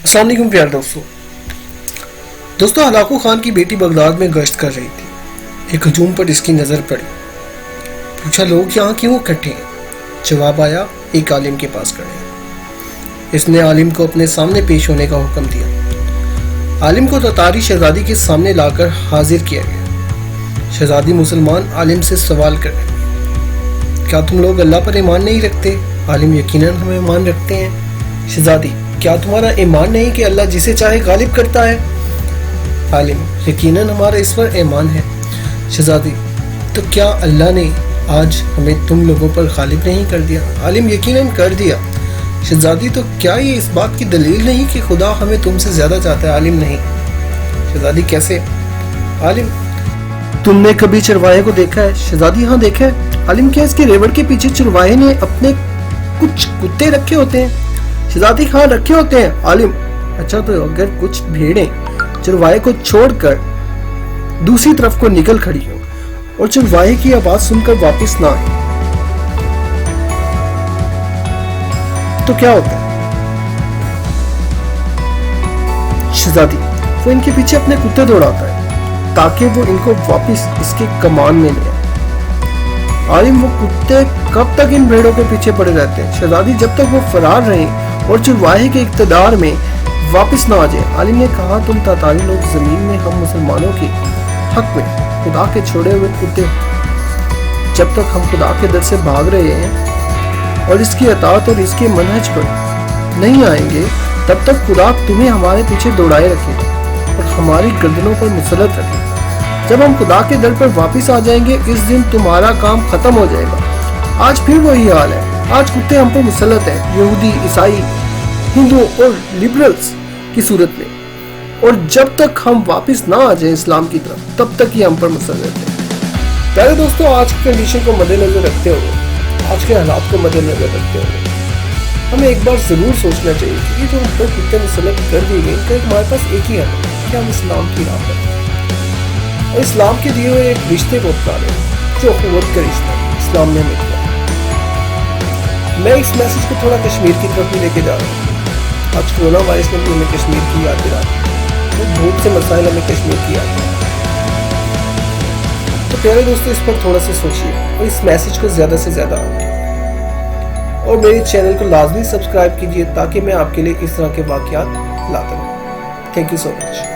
السلام علیکم پیارے دوستوں ہلاکو خان کی بیٹی بغداد میں گشت کر رہی تھی۔ ایک ہجوم پر اس کی نظر پڑی۔ پوچھا لوگ یہاں کیوں اکٹھے ہیں؟ جواب آیا ایک عالم کے پاس کھڑے ہیں۔ اس نے عالم کو اپنے سامنے پیش ہونے کا حکم دیا۔ عالم کو تتاری شہزادی کے سامنے لا کر حاضر کیا گیا۔ شہزادی مسلمان عالم سے سوال کر رہے، کیا تم لوگ اللہ پر ایمان نہیں رکھتے؟ عالم یقیناً ہم ایمان رکھتے ہیں۔ شہزادی، کیا تمہارا ایمان نہیں کہ اللہ جسے چاہے غالب کرتا ہے؟ عالم، یقیناً ہمارا اس پر ایمان ہے۔ شہزادی، تو کیا اللہ نے آج ہمیں تم لوگوں پر غالب نہیں کر دیا؟ عالم، یقیناً کر دیا۔ شہزادی، تو کیا یہ اس بات کی دلیل نہیں کہ خدا ہمیں تم سے زیادہ چاہتا ہے؟ عالم، نہیں۔ شہزادی، کیسے؟ عالم، تم نے کبھی چرواہے کو دیکھا ہے؟ شہزادی، ہاں دیکھا ہے۔ عالم، کیا اس کے ریوڑ کے پیچھے چرواہے نے اپنے کچھ کتے رکھے ہوتے ہیں؟ شہزادی، ہاں رکھے ہوتے ہیں۔ عالم، اچھا، تو اگر کچھ بھیڑیں چرواہے کو چھوڑ کر دوسری طرف کو نکل کھڑی ہو اور چرواہے کی آواز سن کر واپس نہ آئے تو کیا ہوتا ہے؟ شہزادی، وہ ان کے پیچھے اپنے کتے دوڑاتا ہے تاکہ وہ ان کو واپس اس کے کمان میں لے آئے۔ عالم، وہ کتے کب تک ان بھیڑوں کے پیچھے پڑے رہتے ہیں؟ شہزادی، جب تک وہ فرار رہیں اور چرواہے کے اقتدار میں واپس نہ آ جائے۔ عالم نے کہا، تم تاتاری لوگ زمین میں ہم مسلمانوں کے حق میں خدا کے چھوڑے ہوئے کتے ہو۔ جب تک ہم خدا کے در سے بھاگ رہے ہیں اور اس کی اطاعت اور اس کے منہج پر نہیں آئیں گے، تب تک خدا تمہیں ہمارے پیچھے دوڑائے رکھے گا اور ہماری گردنوں پر مسلط رکھے گا۔ جب ہم خدا کے در پر واپس آ جائیں گے، اس دن تمہارا کام ختم ہو جائے گا۔ آج پھر وہی حال ہے۔ آج کتے ہم پر مسلط ہیں، یہودی، عیسائی، ہندو اور لبرلز کی صورت میں، اور جب تک ہم واپس نہ آ جائیں اسلام کی طرف، تب تک یہ ہم پر مسلط ہے۔ پیارے دوستوں، آج کی کنڈیشن کو مد نظر رکھتے ہوئے، آج کے حالات کو مد نظر رکھتے ہوئے، ہمیں ایک بار ضرور سوچنا چاہیے کہ یہ جو ہم پر کتے مسلط کر دیے گئے، ان کا ہمارے پاس ایک ہی حل ہے کہ ہم اسلام کی راہ پر اور اسلام کے دیے ہوئے ایک رشتے کو اپنائیں جو اخوت کا رشتہ اسلام نے ہمیں دیا۔ میں اس میسج کو تھوڑا کشمیر کی طرف بھی لے کے جا رہا ہوں۔ آج کورونا وائرس نے بھی ہمیں کشمیر کی یاد دلا دی، بہت سے مسائل ہمیں کشمیر کی یاد دلا۔ تو پیارے دوستو، اس پر تھوڑا سا سوچیے اور اس میسج کو زیادہ سے زیادہ اور میرے چینل کو لازمی سبسکرائب کیجیے تاکہ میں آپ کے لیے اس طرح کے واقعات لاتا رہوں۔ Thank you so much.